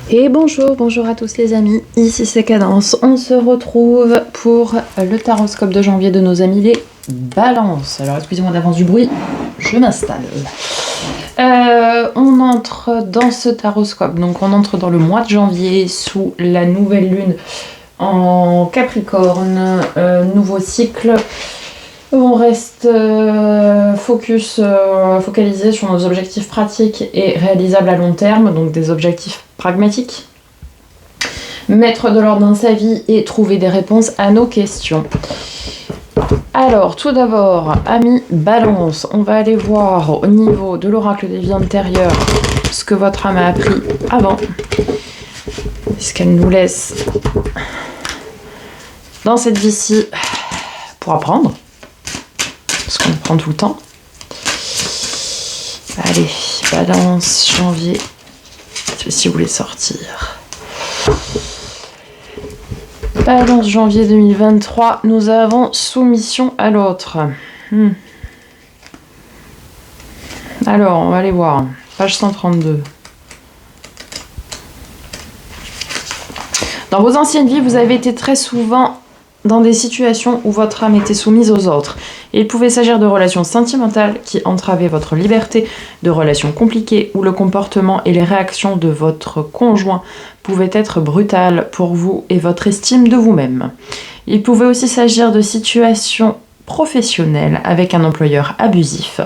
Et bonjour à tous les amis, ici c'est Cadence. On se retrouve pour le taroscope de janvier de nos amis les balances. Alors excusez-moi d'avance du bruit, je m'installe. On entre dans ce taroscope, donc on entre dans le mois de janvier sous la nouvelle lune en Capricorne, nouveau cycle. On reste focalisé sur nos objectifs pratiques et réalisables à long terme, donc des objectifs pragmatiques. Mettre de l'ordre dans sa vie et trouver des réponses à nos questions. Alors, tout d'abord, amis Balance, on va aller voir au niveau de l'oracle des vies antérieures ce que votre âme a appris avant. Ce qu'elle nous laisse dans cette vie-ci pour apprendre. Parce qu'on prend tout le temps. Allez, Balance, janvier. Si vous voulez sortir. Balance, janvier 2023. Nous avons soumission à l'autre. Alors, on va aller voir. Page 132. Dans vos anciennes vies, vous avez été très souvent dans des situations où votre âme était soumise aux autres. Il pouvait s'agir de relations sentimentales qui entravaient votre liberté, de relations compliquées où le comportement et les réactions de votre conjoint pouvaient être brutales pour vous et votre estime de vous-même. Il pouvait aussi s'agir de situations professionnelles avec un employeur abusif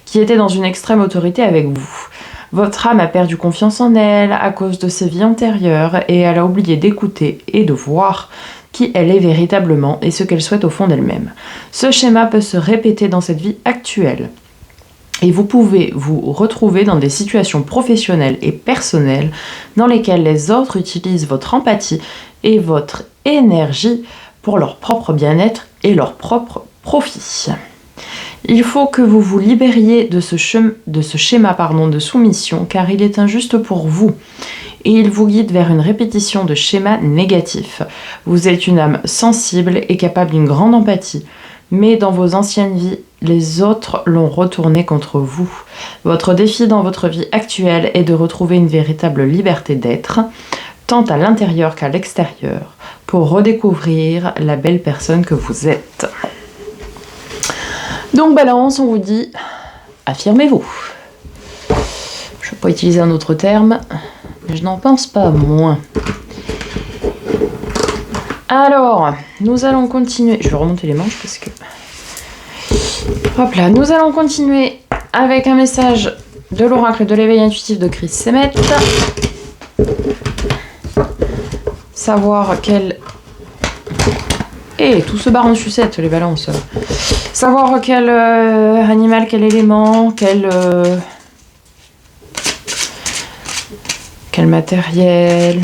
qui était dans une extrême autorité avec vous. Votre âme a perdu confiance en elle à cause de ses vies antérieures et elle a oublié d'écouter et de voir qui elle est véritablement et ce qu'elle souhaite au fond d'elle-même. Ce schéma peut se répéter dans cette vie actuelle. Et vous pouvez vous retrouver dans des situations professionnelles et personnelles dans lesquelles les autres utilisent votre empathie et votre énergie pour leur propre bien-être et leur propre profit. Il faut que vous vous libériez de ce schéma de soumission car il est injuste pour vous. Et il vous guide vers une répétition de schémas négatifs. Vous êtes une âme sensible et capable d'une grande empathie, mais dans vos anciennes vies, les autres l'ont retourné contre vous. Votre défi dans votre vie actuelle est de retrouver une véritable liberté d'être, tant à l'intérieur qu'à l'extérieur, pour redécouvrir la belle personne que vous êtes. Donc Balance, on vous dit, affirmez-vous. Je ne vais pas utiliser un autre terme. Je n'en pense pas moins. Alors, nous allons continuer. Je vais remonter les manches parce que... Hop là, nous allons continuer avec un message de l'oracle de l'éveil intuitif de Chris Semet. Savoir quel... tout se barre en sucette, les balances. Savoir quel animal, quel élément, quel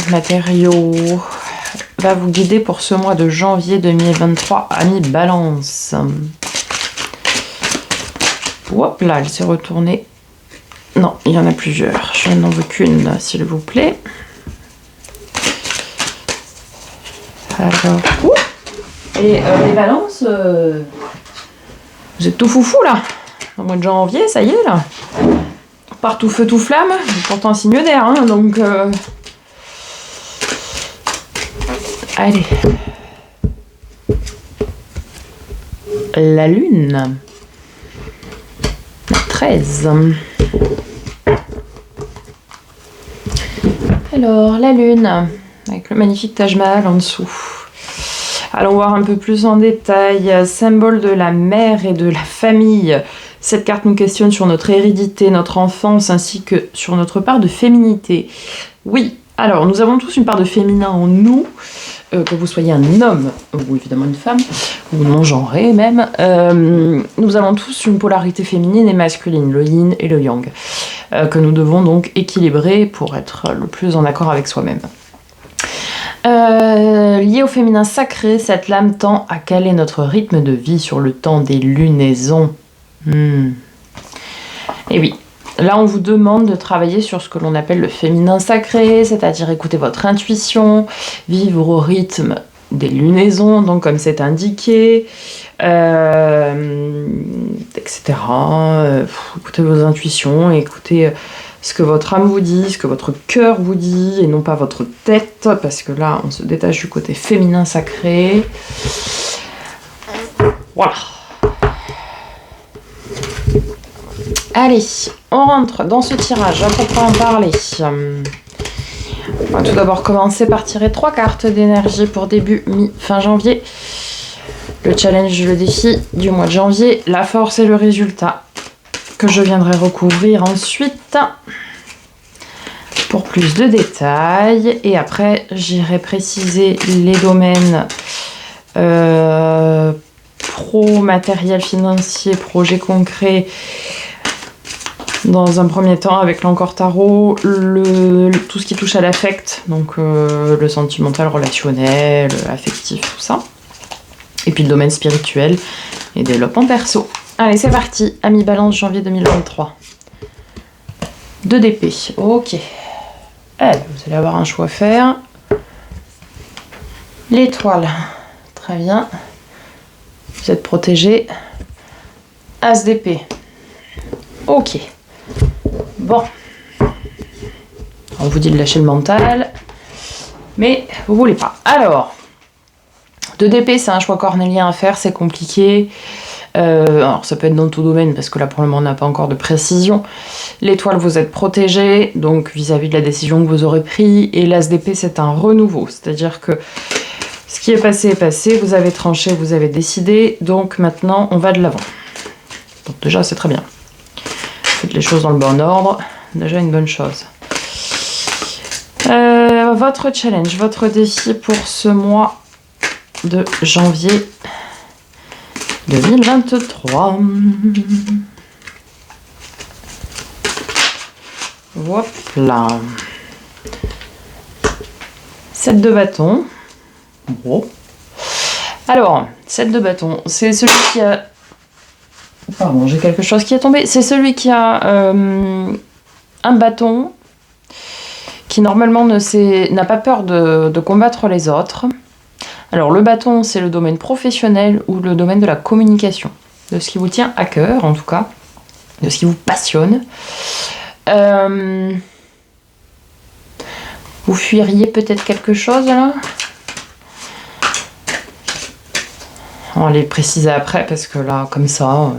matériaux va vous guider pour ce mois de janvier 2023, amis Balance. Hop là, elle s'est retournée. Non, il y en a plusieurs. Je n'en veux qu'une, s'il vous plaît. Alors, et les Balances, vous êtes tout foufou là. Au mois de janvier, ça y est là. Partout feu, tout flamme, pourtant signe d'air, hein, donc... Allez. La lune. 13. Alors, la lune, avec le magnifique Taj Mahal en dessous. Allons voir un peu plus en détail. Symbole de la mère et de la famille. Cette carte nous questionne sur notre hérédité, notre enfance, ainsi que sur notre part de féminité. Oui, alors nous avons tous une part de féminin en nous, que vous soyez un homme, ou évidemment une femme, ou non-genré même. Nous avons tous une polarité féminine et masculine, le yin et le yang, que nous devons donc équilibrer pour être le plus en accord avec soi-même. Lié au féminin sacré, cette lame tend à caler notre rythme de vie sur le temps des lunaisons. Et oui, là on vous demande de travailler sur ce que l'on appelle le féminin sacré, c'est-à-dire écouter votre intuition, vivre au rythme des lunaisons, donc comme c'est indiqué, etc. Écoutez vos intuitions, écoutez ce que votre âme vous dit, ce que votre cœur vous dit, et non pas votre tête, parce que là, on se détache du côté féminin sacré. Voilà. Allez, on rentre dans ce tirage à proprement parler. On va tout d'abord commencer par tirer 3 cartes d'énergie pour début mi-fin janvier. Le challenge, le défi du mois de janvier, la force et le résultat que je viendrai recouvrir ensuite pour plus de détails. Et après, j'irai préciser les domaines pro, matériel financier, projet concret. Dans un premier temps, avec l'Encore Tarot, tout ce qui touche à l'affect, donc le sentimental, relationnel, affectif, tout ça. Et puis le domaine spirituel et développement perso. Allez, c'est parti. Amis Balance, janvier 2023. 2 d'épée. Ok. Allez, vous allez avoir un choix à faire. L'étoile. Très bien. Vous êtes protégé. As d'épée. Ok. Bon. On vous dit de lâcher le mental. Mais vous voulez pas. Alors. 2 d'épée, c'est un choix cornélien à faire, c'est compliqué. Alors ça peut être dans tout domaine, parce que là pour le moment on n'a pas encore de précision. L'étoile, vous êtes protégé, donc vis-à-vis de la décision que vous aurez prise. Et l'as d'épée, c'est un renouveau. C'est-à-dire que ce qui est passé, vous avez tranché, vous avez décidé. Donc maintenant, on va de l'avant. Donc déjà, c'est très bien. Faites les choses dans le bon ordre. Déjà une bonne chose. Votre challenge, votre défi pour ce mois de janvier 2023. Voilà. 7 de bâton. Bon. Alors, 7 de bâton, c'est celui qui a... Pardon, j'ai quelque chose qui est tombé. C'est celui qui a un bâton qui normalement n'a pas peur de combattre les autres. Alors le bâton, c'est le domaine professionnel ou le domaine de la communication, de ce qui vous tient à cœur en tout cas, de ce qui vous passionne. Vous fuiriez peut-être quelque chose là ? On va les préciser après parce que là, comme ça...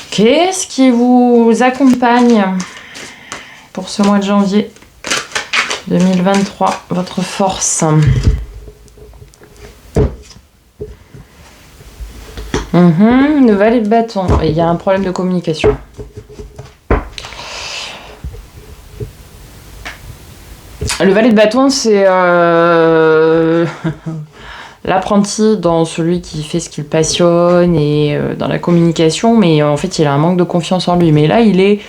Qu'est-ce qui vous accompagne pour ce mois de janvier 2023, votre force. Le valet de bâton. Il y a un problème de communication. Le valet de bâton, c'est l'apprenti dans celui qui fait ce qu'il passionne et dans la communication, mais en fait, il a un manque de confiance en lui. Mais là, il est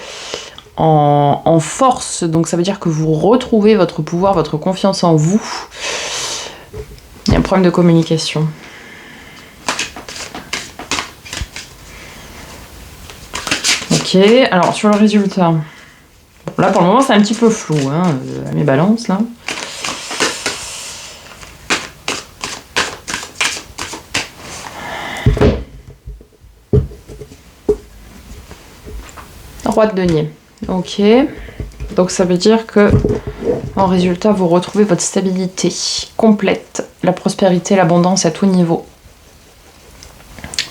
en force, donc ça veut dire que vous retrouvez votre pouvoir, votre confiance en vous. Il y a un problème de communication. Ok, alors sur le résultat. Bon, là pour le moment c'est un petit peu flou, hein, mes balances là. Roi de denier. Ok, donc ça veut dire que en résultat vous retrouvez votre stabilité complète, la prospérité, l'abondance à tout niveau.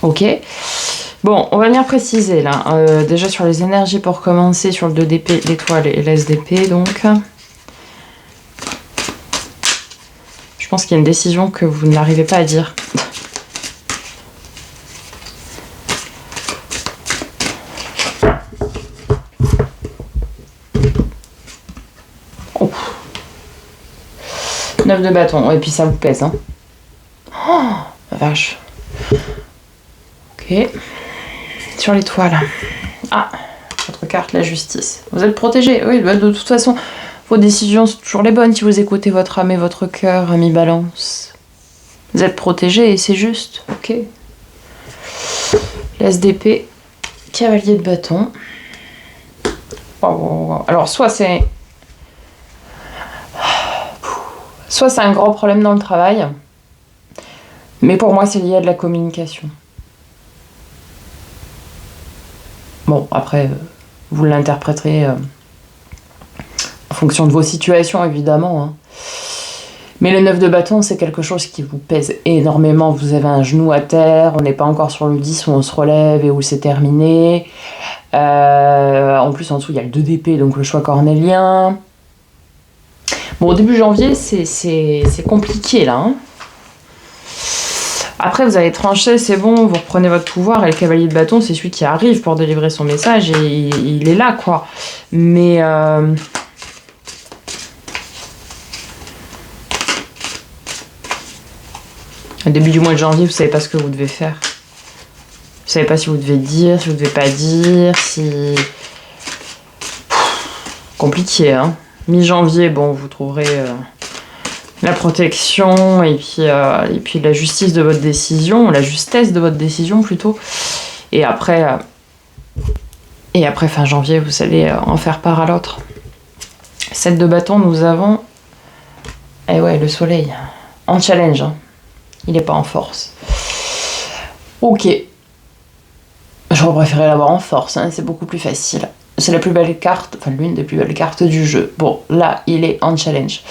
Ok, bon, on va venir préciser là, déjà sur les énergies pour commencer, sur le 2 d'épée, l'étoile et l'as d'épée donc. Je pense qu'il y a une décision que vous n'arrivez pas à dire. Oh. 9 de bâton, et puis ça vous pèse, hein. Oh, la vache. Ok. Sur l'étoile. Ah, votre carte, la justice. Vous êtes protégé. Oui, bah, de toute façon, vos décisions sont toujours les bonnes si vous écoutez votre âme et votre cœur, ami Balance. Vous êtes protégé et c'est juste. Ok. L'as d'épée. Cavalier de bâton. Oh. Alors, soit c'est un gros problème dans le travail, mais pour moi, c'est lié à de la communication. Bon, après, vous l'interpréterez en fonction de vos situations, évidemment. Hein. Mais le 9 de bâton, c'est quelque chose qui vous pèse énormément. Vous avez un genou à terre, on n'est pas encore sur le 10 où on se relève et où c'est terminé. En plus, en dessous, il y a le 2 d'épée, donc le choix cornélien. Bon, au début janvier, c'est compliqué, là. Hein. Après, vous avez tranché, c'est bon, vous reprenez votre pouvoir, et le cavalier de bâton, c'est celui qui arrive pour délivrer son message, et il est là, quoi. Mais... au début du mois de janvier, vous savez pas ce que vous devez faire. Vous savez pas si vous devez dire, si vous devez pas dire, si... compliqué, hein. Mi-janvier, bon, vous trouverez la protection et puis la justice de votre décision, la justesse de votre décision plutôt. Et après fin janvier, vous allez en faire part à l'autre. 7 de bâton, nous avons... Eh ouais, le soleil. En challenge, hein. Il n'est pas en force. Ok. J'aurais préféré l'avoir en force, hein, c'est beaucoup plus facile. C'est la plus belle carte, enfin l'une des plus belles cartes du jeu. Bon, là, il est en challenge.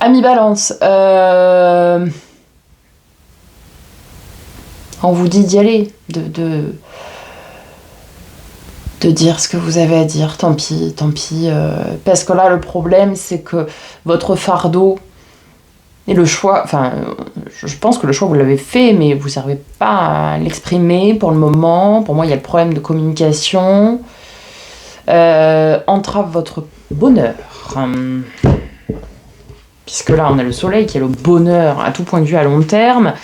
Ami Balance. On vous dit d'y aller, de dire ce que vous avez à dire. Tant pis. Parce que là, le problème, c'est que votre fardeau... Et le choix, enfin, je pense que le choix, vous l'avez fait, mais vous n'arrivez pas à l'exprimer pour le moment. Pour moi, il y a le problème de communication. Entrave votre bonheur. Puisque là, on a le soleil qui est le bonheur à tout point de vue à long terme,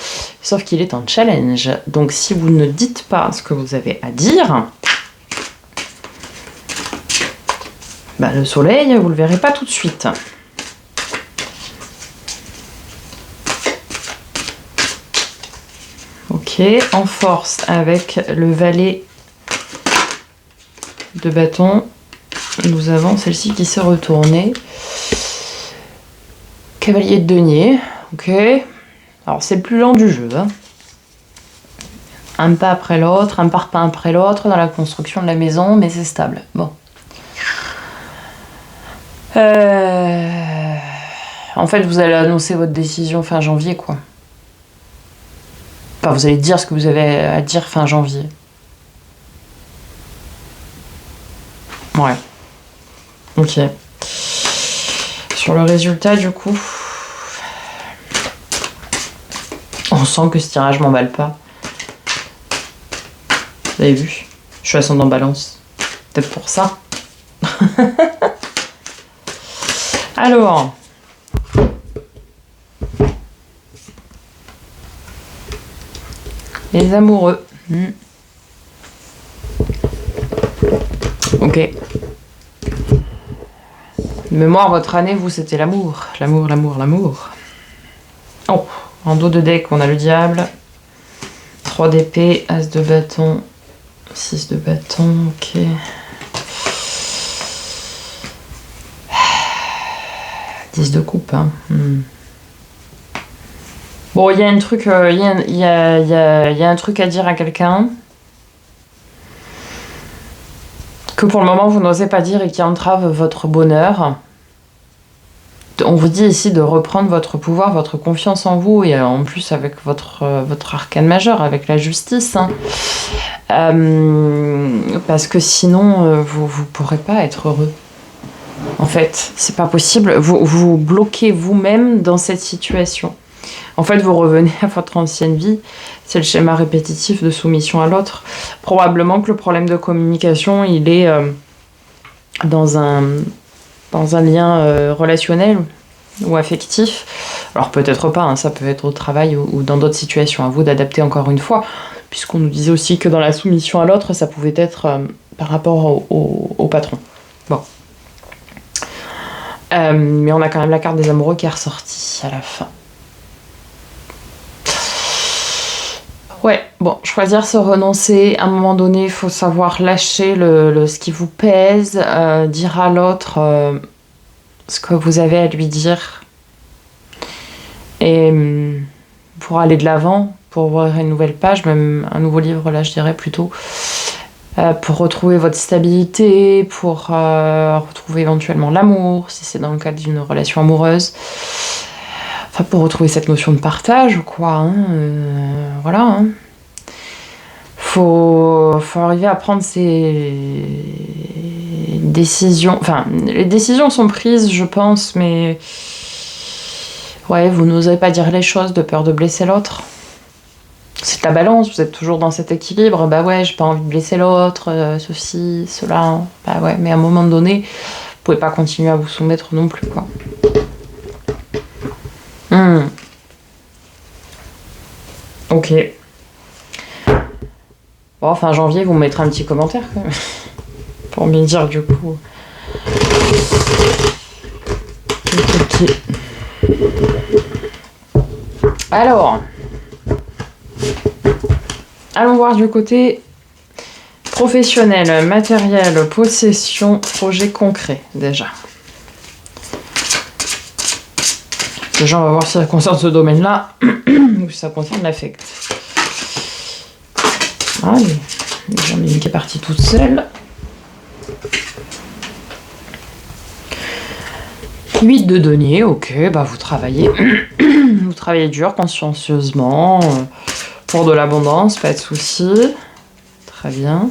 sauf qu'il est en challenge. Donc, si vous ne dites pas ce que vous avez à dire, bah, le soleil, vous ne le verrez pas tout de suite. Ok, en force avec le valet de bâton, nous avons celle-ci qui s'est retournée. Cavalier de denier, ok. Alors c'est le plus lent du jeu. Hein. Un pas après l'autre, un pas après l'autre dans la construction de la maison, mais c'est stable. Bon. En fait, vous allez annoncer votre décision fin janvier, quoi. Enfin, vous allez dire ce que vous avez à dire fin janvier. Ouais. Ok. Sur le résultat, du coup, on sent que ce tirage m'emballe pas. Vous avez vu? Je suis ascendant balance. Peut-être pour ça. Alors... les amoureux. Ok. Mémoire, votre année, vous, c'était l'amour. L'amour. Oh, en dos de deck, on a le diable. 3 d'épée, as de bâton, 6 de bâton, ok. 10 de coupe, hein. Bon, il y a un truc, il y a un truc à dire à quelqu'un que pour le moment vous n'osez pas dire et qui entrave votre bonheur. On vous dit ici de reprendre votre pouvoir, votre confiance en vous et en plus avec votre arcane majeur, avec la justice. Hein. Parce que sinon, vous pourrez pas être heureux. En fait, c'est pas possible. Vous bloquez vous-même dans cette situation. En fait, vous revenez à votre ancienne vie. C'est le schéma répétitif de soumission à l'autre. Probablement que le problème de communication, il est dans un lien relationnel ou affectif. Alors peut-être pas, hein, ça peut être au travail ou dans d'autres situations. À vous d'adapter encore une fois, puisqu'on nous disait aussi que dans la soumission à l'autre, ça pouvait être par rapport au patron. Bon. Mais on a quand même la carte des amoureux qui est ressortie à la fin. Ouais, bon, choisir se renoncer, à un moment donné, il faut savoir lâcher ce qui vous pèse, dire à l'autre ce que vous avez à lui dire. Et pour aller de l'avant, pour ouvrir une nouvelle page, même un nouveau livre, là, je dirais plutôt. Pour retrouver votre stabilité, pour retrouver éventuellement l'amour, si c'est dans le cadre d'une relation amoureuse. Enfin, pour retrouver cette notion de partage, quoi. Hein, voilà. Hein. Faut arriver à prendre ses décisions. Enfin, les décisions sont prises, je pense, mais... Ouais, vous n'osez pas dire les choses de peur de blesser l'autre. C'est la balance, vous êtes toujours dans cet équilibre. Bah ouais, j'ai pas envie de blesser l'autre, ceci, cela. Bah ouais, mais à un moment donné, vous pouvez pas continuer à vous soumettre non plus, quoi. Ok. Bon, fin janvier, vous me mettrez un petit commentaire, quand même. Pour me dire, du coup. Ok. Alors... Allons voir du côté professionnel, matériel, possession, projet concret, déjà. Déjà, on va voir si ça concerne ce domaine-là ou si ça concerne l'affect. Allez, j'en ai une qui est partie toute seule. 8 de denier, ok, bah vous travaillez. Vous travaillez dur, consciencieusement. Pour de l'abondance, pas de souci. Très bien.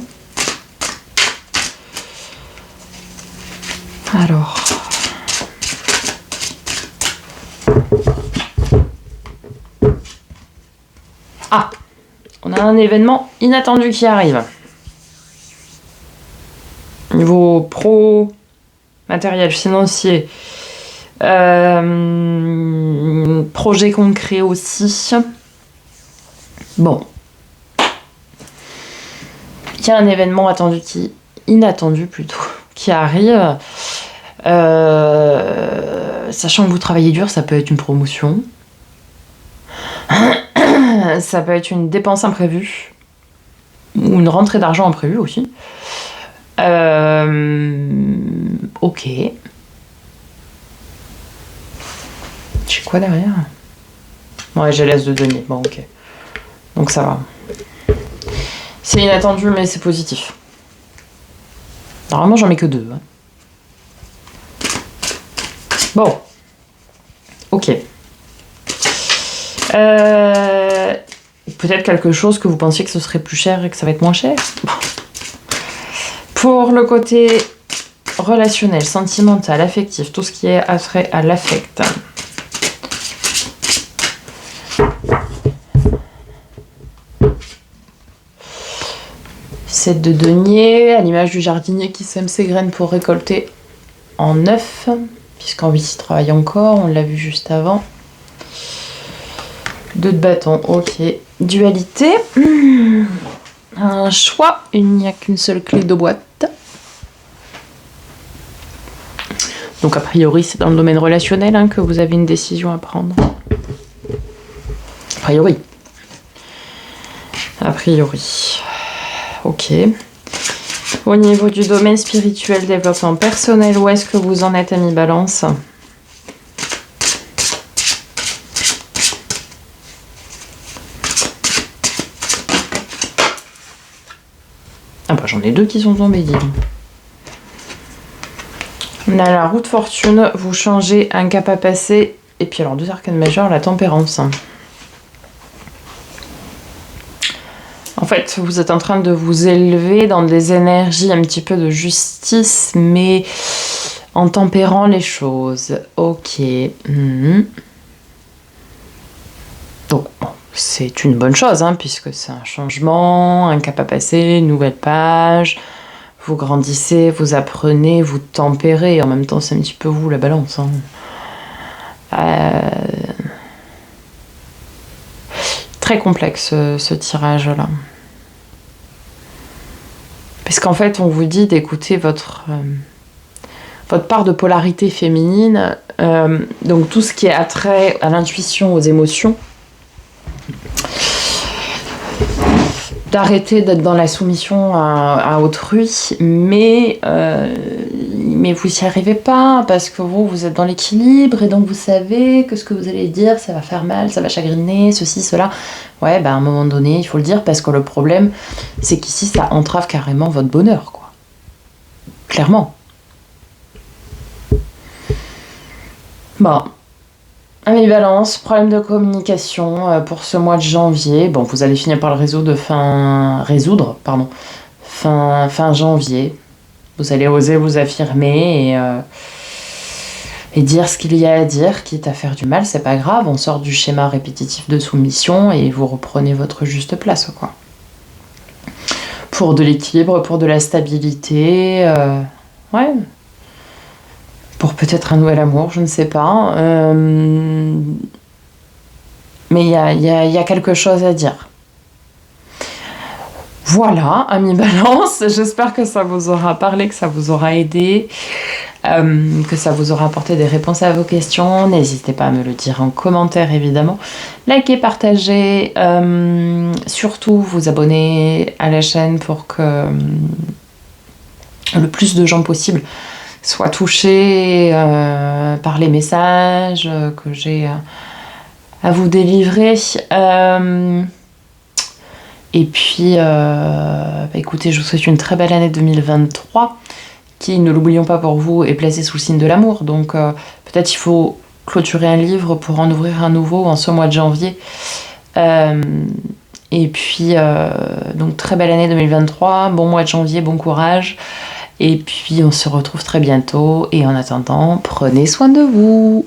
Alors. Ah, on a un événement inattendu qui arrive. Niveau pro, matériel financier, projet concret aussi. Bon. Il y a un événement inattendu plutôt, qui arrive. Sachant que vous travaillez dur, ça peut être une promotion. Ça peut être une dépense imprévue. Ou une rentrée d'argent imprévue aussi. Ok. J'ai quoi derrière? Ouais, j'ai l'as de denier. Bon, ok. Donc ça va. C'est inattendu, mais c'est positif. Normalement, j'en mets que 2. Hein. Bon. Ok. Peut-être quelque chose que vous pensiez que ce serait plus cher et que ça va être moins cher. Bon. Pour le côté relationnel, sentimental, affectif, tout ce qui est attrait à l'affect. Cette de denier, à l'image du jardinier qui sème ses graines pour récolter en 9, puisqu'en 8 il travaille encore, on l'a vu juste avant. 2 de bâton, ok. Dualité. Un choix, il n'y a qu'une seule clé de boîte. Donc a priori c'est dans le domaine relationnel hein, que vous avez une décision à prendre. A priori. A priori. Ok. Au niveau du domaine spirituel, développement personnel, où est-ce que vous en êtes, ami Balance? Ah bah j'en ai 2 qui sont tombés, dis donc. On a la roue de fortune, vous changez un cap à passer, et puis alors 2 arcanes majeures, la tempérance. En fait, vous êtes en train de vous élever dans des énergies un petit peu de justice, mais en tempérant les choses. Ok. Donc, bon, c'est une bonne chose, hein, puisque c'est un changement, un cap à passer, une nouvelle page. Vous grandissez, vous apprenez, vous tempérez. En même temps, c'est un petit peu vous, la balance. Hein. Très complexe, ce tirage-là. Parce qu'en fait, on vous dit d'écouter votre part de polarité féminine. Donc, tout ce qui est attrait à l'intuition, aux émotions. D'arrêter d'être dans la soumission à autrui, mais il mais vous n'y arrivez pas parce que vous êtes dans l'équilibre et donc vous savez que ce que vous allez dire, ça va faire mal, ça va chagriner, ceci, cela. Ouais, à un moment donné, il faut le dire parce que le problème, c'est qu'ici, ça entrave carrément votre bonheur, quoi. Clairement. Bon. Ami Balance, problème de communication pour ce mois de janvier. Bon, vous allez finir par le résoudre fin janvier. Vous allez oser vous affirmer et dire ce qu'il y a à dire, quitte à faire du mal, c'est pas grave. On sort du schéma répétitif de soumission et vous reprenez votre juste place, quoi. Pour de l'équilibre, pour de la stabilité, ouais. Pour peut-être un nouvel amour, je ne sais pas. Mais il y a quelque chose à dire. Voilà, ami Balance, j'espère que ça vous aura parlé, que ça vous aura aidé, que ça vous aura apporté des réponses à vos questions. N'hésitez pas à me le dire en commentaire, évidemment. Likez, partagez, surtout vous abonner à la chaîne pour que le plus de gens possible soient touchés par les messages que j'ai à vous délivrer. Et puis, écoutez, je vous souhaite une très belle année 2023 qui, ne l'oublions pas pour vous, est placée sous le signe de l'amour. Donc peut-être il faut clôturer un livre pour en ouvrir un nouveau en ce mois de janvier. Et puis, donc très belle année 2023, bon mois de janvier, bon courage. Et puis on se retrouve très bientôt. Et en attendant, prenez soin de vous.